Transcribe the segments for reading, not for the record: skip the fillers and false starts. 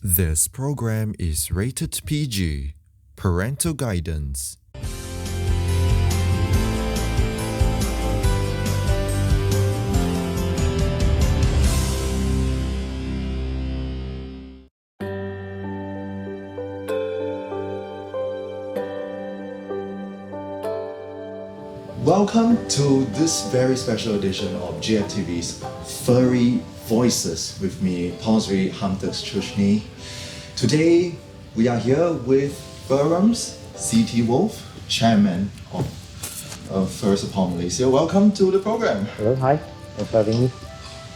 This program is rated PG. Parental guidance. Welcome to this very special edition of GFTV's Furry Voices with me, Pausri Hamtux Chushni. Today, we are here with FurUM's CT Wolf, Chairman of furcon Malaysia. Welcome to the program. Hello, hi. Thanks for having me.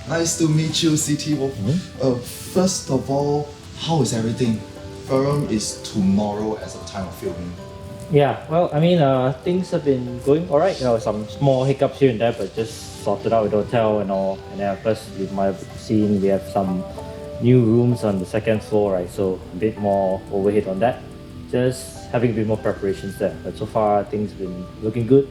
Nice to meet you, CT Wolf. First of all, how is everything? FurUM is tomorrow as of time of filming. Yeah, well, things have been going alright. Some small hiccups here and there, but just sorted out with the hotel and all. And then, of course, you might have seen we have some new rooms on the second floor, right? So a bit more overhead on that. Just having a bit more preparations there. But so far, things have been looking good.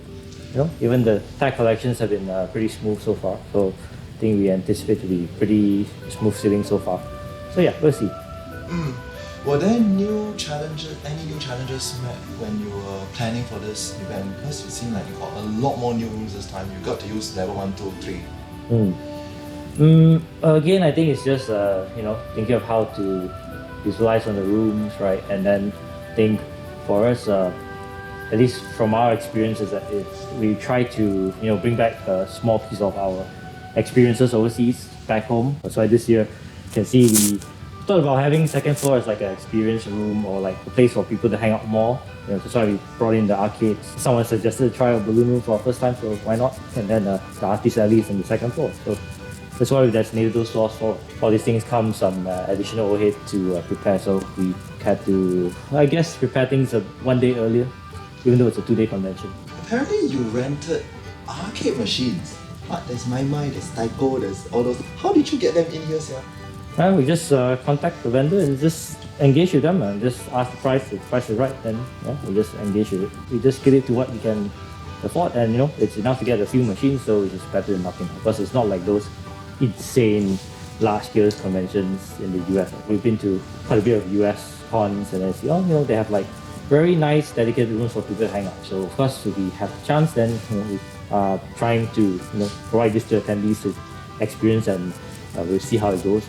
Even the tag collections have been pretty smooth so far. So I think we anticipate to be pretty smooth sailing so far. So yeah, we'll see. Were there any new challenges met when you were planning for this event? Because it seemed like you got a lot more new rooms this time. You got to use level 1, 2, 3. Again, I think it's just thinking of how to visualize on the rooms, right? And then I think for us, at least from our experiences, that we try to bring back a small piece of our experiences overseas back home. That's why this year you can see we thought about having second floor as like an experience room or like a place for people to hang out more. That's why we brought in the arcades. Someone suggested to try a balloon room for our first time, so why not? And then the artist alley is in the second floor. So that's why we designated those floors for. All these things come some additional overhead to prepare, so we had to, I guess, prepare things one day earlier, even though it's a 2-day convention. Apparently you rented arcade machines. But there's My Mind, there's Taiko, there's all those. How did you get them in here, sir? We just contact the vendor and just engage with them and just ask the price. If the price is right, then we just engage with it. We just get it to what we can afford, and it's enough to get a few machines, so it's just better than nothing. Because it's not like those insane large-scale conventions in the US. We've been to quite a bit of US cons, and then see, they have like very nice dedicated rooms for people to hang out. So of course, if we have the chance, then we are trying to provide this to attendees to experience, and we'll see how it goes.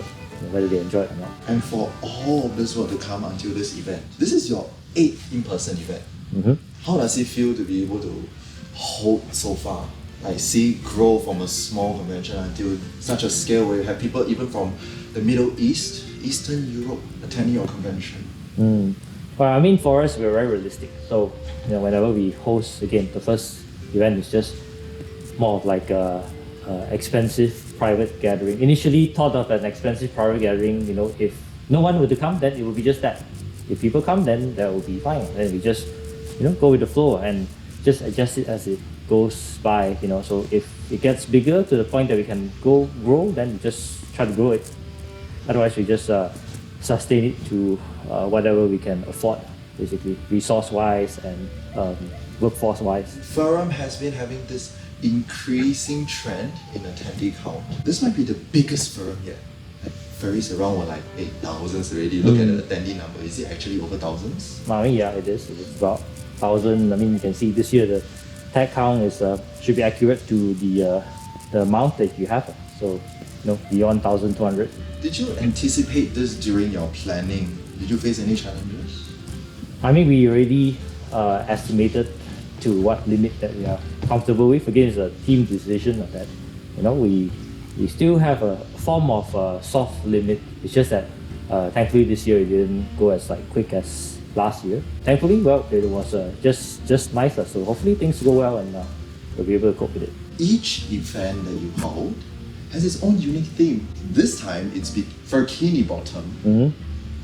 Whether they enjoy it or not. And for all of this work to come until this event, this is your 8th in-person event. How does it feel to be able to hold so far? Like see grow from a small convention until such a scale where you have people even from the Middle East, Eastern Europe attending your convention? Well, for us, we're very realistic. So, whenever we host, again, the first event is just more of like a expensive private gathering. Initially thought of an expensive private gathering, if no one were to come, then it would be just that. If people come, then that will be fine. Then we just, go with the flow and just adjust it as it goes by, So if it gets bigger to the point that we can grow, then we just try to grow it. Otherwise, we just sustain it to whatever we can afford, basically, resource-wise and workforce-wise. FurUM has been having this increasing trend in attendee count. This might be the biggest FurUM yet. Like furries around were like 8,000s already. Look at the attendee number. Is it actually over thousands? Yeah, it is. It's about 1,000. You can see this year the tag count is should be accurate to the amount that you have. So, beyond 1,200. Did you anticipate this during your planning? Did you face any challenges? We already estimated to what limit that we are comfortable with. Again, it's a team decision of that. We still have a form of soft limit. It's just that thankfully this year it didn't go as quick as last year. Thankfully, it was just nicer. So hopefully things go well and we'll be able to cope with it. Each event that you hold has its own unique theme. This time it's Furkini Bottom.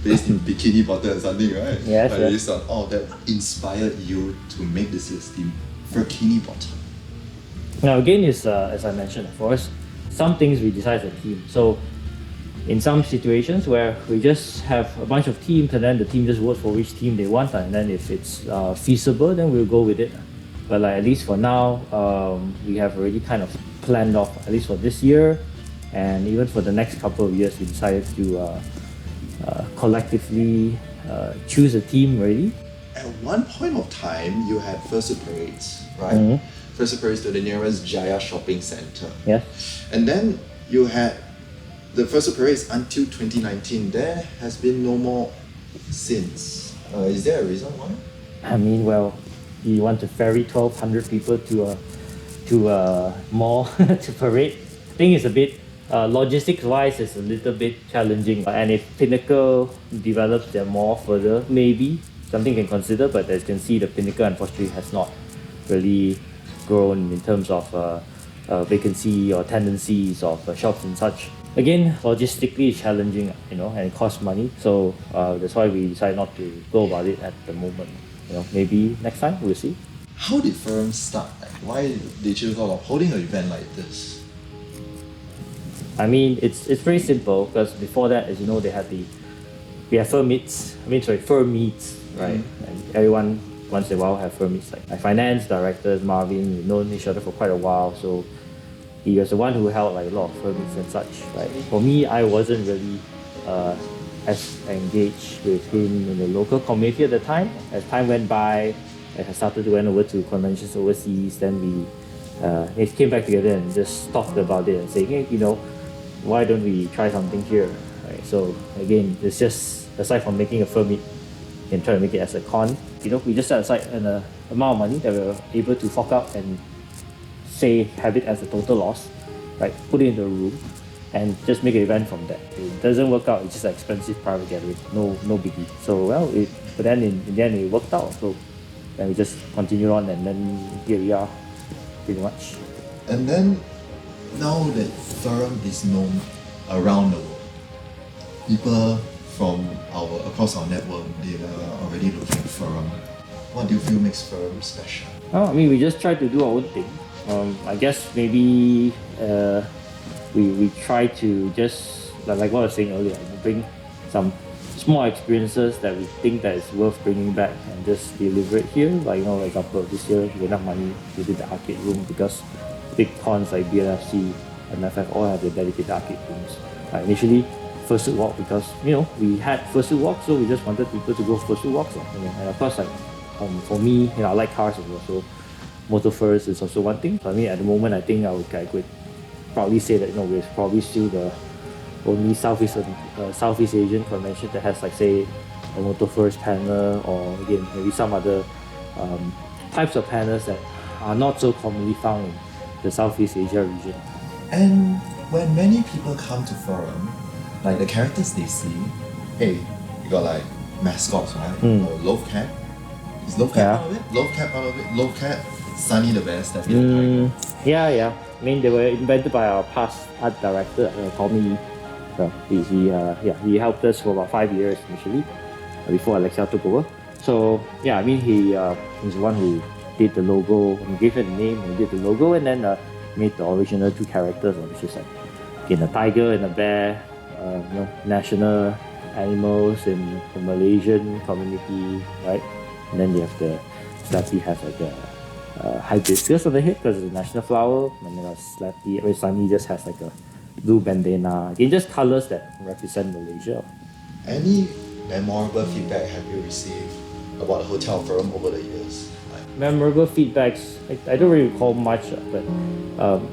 Based in Bikini Bottom or something, right? Yes. Based on all that inspired you to make this year's theme, Furkini Bottom. Now again, as I mentioned, for us, some things we decide as a team. So in some situations where we just have a bunch of teams and then the team just votes for which team they want, and then if it's feasible, then we'll go with it. But at least for now, we have already kind of planned off, at least for this year, and even for the next couple of years, we decided to collectively choose a team really. At one point of time, you had fursuit parades, right? Fursuit parades to the nearest Jaya shopping center. Yes. And then you had the fursuit parades until 2019. There has been no more since. Is there a reason why? I mean, well, you want to ferry 1,200 people to a mall to parade. I think it's a bit logistics-wise, it's a little bit challenging. And if Pinnacle develops their mall further, maybe something can consider. But as you can see, the Pinnacle unfortunately has not really grown in terms of vacancy or tendencies of shops and such. Again, logistically it's challenging, and it costs money. So that's why we decided not to go about it at the moment. Maybe next time we'll see. How did FurUM start? Why did you thought of holding an event like this? I mean, it's very simple because before that, as you know, we have fur meets. Fur meets, right? And everyone once in a while have fur meets. Like my finance director Marvin, we've known each other for quite a while, so he was the one who held like a lot of fur meets and such. Right? For me, I wasn't really as engaged with him in the local community at the time. As time went by, I started to went over to conventions overseas. Then we came back together and just talked about it and saying, hey, why don't we try something here? Right? So again, it's just aside from making a fur meet, you can try to make it as a con. We just set aside an amount of money that we were able to fork out and have it as a total loss, right? Put it in the room and just make an event from that. If it doesn't work out, it's just an expensive private gathering, no biggie. So but then in the end it worked out. So then we just continued on, and then here we are, pretty much. And then now that FurUM is known around the world, people from across our network, they are already looking at FurUM. What do you feel makes FurUM special? I mean, we just try to do our own thing. I guess maybe we try to just, like what I was saying earlier, bring some small experiences that we think that is worth bringing back and just deliver it here. Like, for example, this year we had enough money to do the arcade room because big cons like BLFC and FF all have their dedicated arcade rooms. Initially, fursuit walk because we had fursuit walk, so we just wanted people to go fursuit walks. And of course, for me, I like cars as well, so motor furs is also one thing. So at the moment, I think I could proudly say that we're probably still the only Southeast Asian convention that has say a motor furs panel, or again maybe some other types of panels that are not so commonly found in the Southeast Asia region. And when many people come to FurUM, the characters they see, hey, you got mascots, right? Or Loaf Cat. Is Loaf Cat part of it? Loaf Cat part of it? Loaf Cat, Sunny the Bear, Steffi the Tiger. Yeah. I mean, they were invented by our past art director, Tommy. So he helped us for about 5 years initially, before Alexia took over. So yeah, I mean, he's the one who did the logo, and gave it a name, and did the logo, and then made the original two characters, which is a tiger and a bear, national animals in the Malaysian community, right? And then you have the Slappy has a hibiscus on the head because it's a national flower, and then Slappy, Sunny just has a blue bandana. Again, just colors that represent Malaysia. Any memorable feedback have you received about the hotel FurUM over the years? Memorable feedbacks, I don't really recall much, but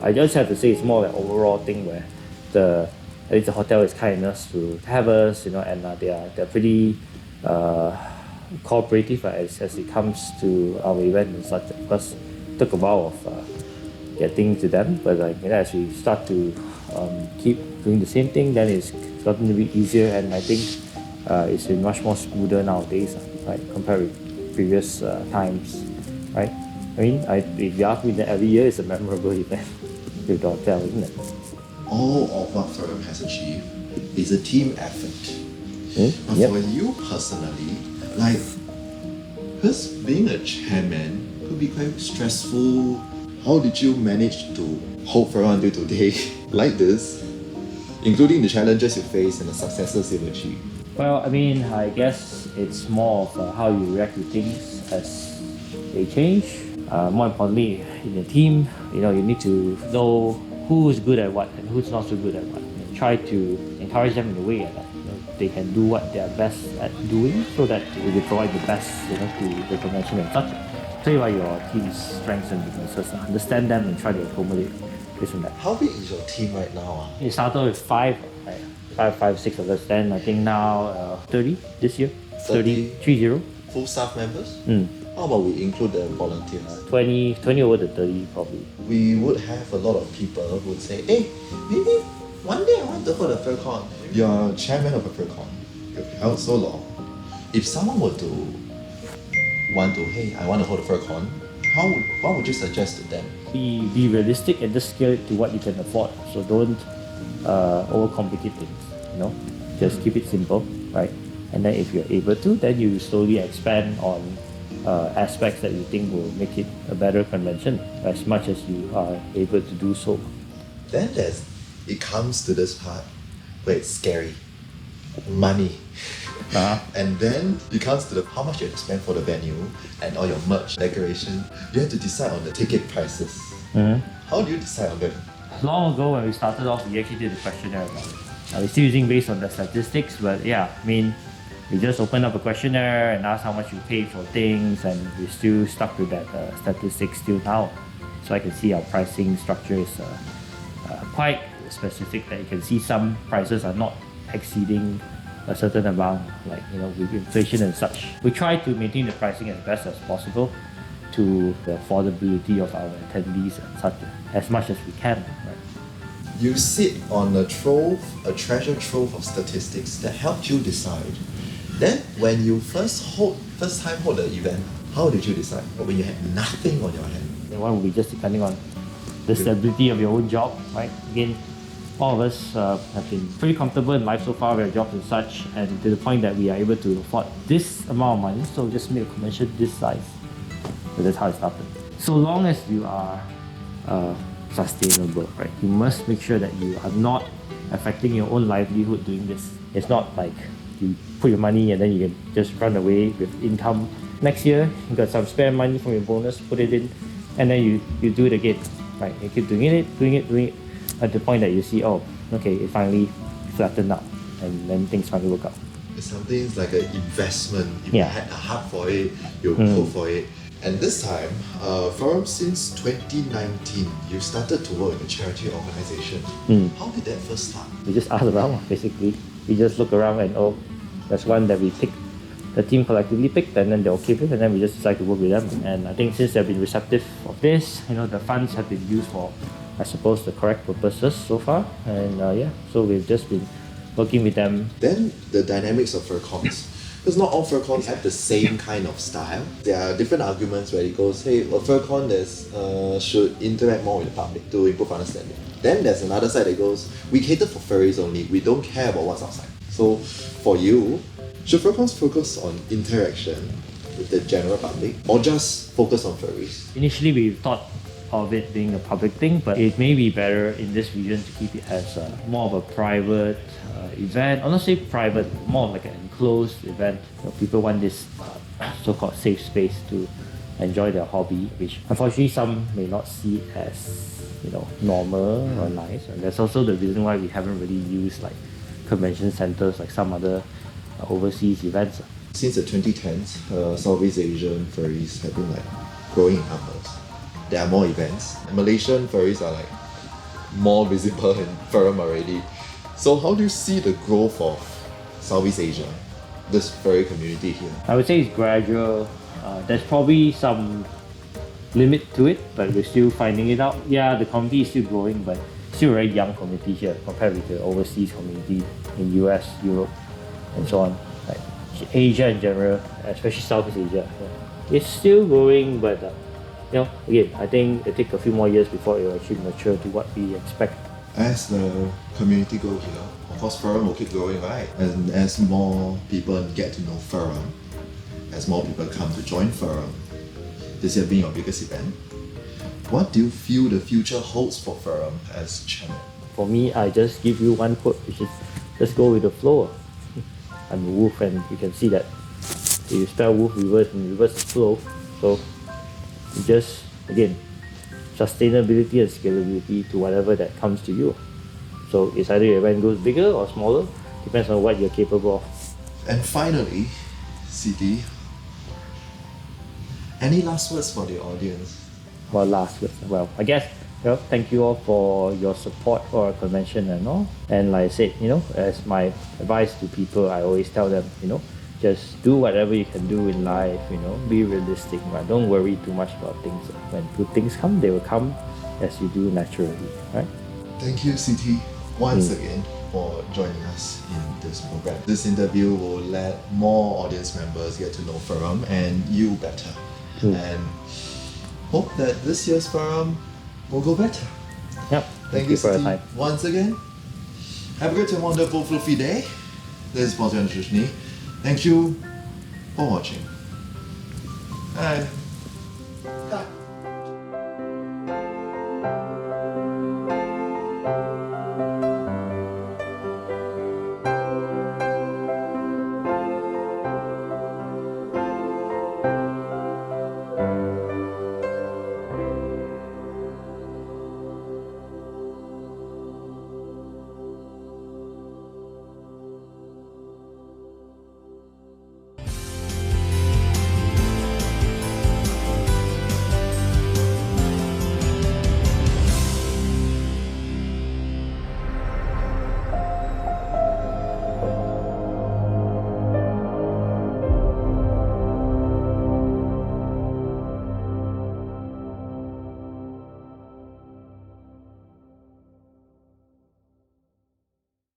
I just have to say it's more overall thing where at least the hotel is kind enough to have us, and they're pretty cooperative as it comes to our event and such. Of course, it took a while of getting to them, but as we start to keep doing the same thing, then it's gotten to be easier, and I think it's been much more smoother nowadays, right, compared with previous times, right? I mean, if you ask me, that every year is a memorable event with the hotel, isn't it? All of what FurUM has achieved is a team effort. But for you personally, because being a chairman could be quite stressful. How did you manage to hold FurUM until today like this, including the challenges you face and the successes you've achieved? Well, I mean, I guess it's more of how you react to things as they change. More importantly, in the team, you need to know who is good at what and who's not so good at what. And try to encourage them in a way that they can do what they are best at doing, so that they provide the best, to the convention and such. Tell you what your team's strengths and weaknesses, understand them and try to accommodate this and that. How big is your team right now? It started with five, right? Six of us. Then I think now 30 this year. 30. Full staff members? Mm. How about we include the volunteers? 20 over to 30 probably. We would have a lot of people who would say, hey, maybe one day I want to hold a furcon. You're chairman of a furcon. You've held so long. If someone were to want to, hey, I want to hold a furcon, what would you suggest to them? Be realistic and just scale it to what you can afford. So don't overcomplicate things, Just keep it simple, right? And then if you're able to, then you slowly expand on aspects that you think will make it a better convention, as much as you are able to do so. Then it comes to this part where it's scary. Money. And then it comes to how much you have to spend for the venue and all your merch, decoration. You have to decide on the ticket prices. Mm-hmm. How do you decide on that? Long ago when we started off, we actually did a questionnaire about it. We're still using based on the statistics, but yeah, we just opened up a questionnaire and asked how much you pay for things, and we're still stuck with that statistics till now. So I can see our pricing structure is quite specific, that you can see some prices are not exceeding a certain amount, like with inflation and such. We try to maintain the pricing as best as possible to the affordability of our attendees and such, as much as we can, right? You sit on a treasure trove of statistics that help you decide. Then when you first time hold the event, how did you decide? Or when you had nothing on your hand? The one will be just depending on the stability of your own job, right? Again, all of us have been pretty comfortable in life so far with our jobs and such, and to the point that we are able to afford this amount of money, so just make a convention this size. So that's how it started. So long as you are sustainable, right? You must make sure that you are not affecting your own livelihood doing this. It's not like you put your money and then you can just run away with income. Next year, you got some spare money from your bonus, put it in, and then you do it again, right? You keep doing it, at the point that you see, oh, okay, it finally flattened out, and then things finally work out. It's something like an investment. You had a heart for it, you hope for it. And this time, FurUM, since 2019, you started to work in a charity organization. How did that first start? We just ask around, basically. We just look around and, oh, there's one that we picked, the team collectively picked, and then they're okay with it, and then we just decide to work with them. And I think since they've been receptive of this, the funds have been used for, I suppose, the correct purposes so far. And so we've just been working with them. Then the dynamics of furcons. Because not all furcons have the same kind of style. There are different arguments where it goes, hey, a furcon should interact more with the public to improve understanding. Then there's another side that goes, we cater for furries only, we don't care about what's outside. So for you, should furcons focus on interaction with the general public or just focus on furries? Initially, we thought of it being a public thing, but it may be better in this region to keep it as more of a private event. I'll not say private, more like an enclosed event. People want this so-called safe space to enjoy their hobby, which unfortunately some may not see as normal or nice. And that's also the reason why we haven't really used like convention centers like some other overseas events. Since the 2010s, Southeast Asian furries have been growing in numbers. There are more events. Malaysian furries are more visible in FurUM already. So how do you see the growth of Southeast Asia, this furry community here? I would say it's gradual. There's probably some limit to it, but we're still finding it out. Yeah, the community is still growing, but still a very young community here compared with the overseas community in US, Europe, and so on. Like Asia in general, especially Southeast Asia. It's still growing, but again, I think it takes a few more years before it will actually mature to what we expect. As the community grows here, of course FurUM will keep growing, right? And as more people get to know FurUM, as more people come to join FurUM, this year being your biggest event, what do you feel the future holds for FurUM as chairman? For me, I just give you one quote, which is just go with the flow. I'm a wolf, and you can see that if you spell wolf reverse and reverse is flow. So just, again, sustainability and scalability to whatever that comes to you. So it's either your event goes bigger or smaller, depends on what you're capable of. And finally, CD, any last words for the audience? Well, last words. Well, I guess, thank you all for your support for our convention and all. And like I said, as my advice to people, I always tell them, just do whatever you can do in life, be realistic, right? Don't worry too much about things. When good things come, they will come as you do naturally, right? Thank you, CT, once again for joining us in this program. This interview will let more audience members get to know FurUM and you better. And hope that this year's FurUM will go better. Yep. Thank you for your CT time. once again. Have a great and wonderful fluffy day. This is Paul and Shushni. Thank you for watching. And cut.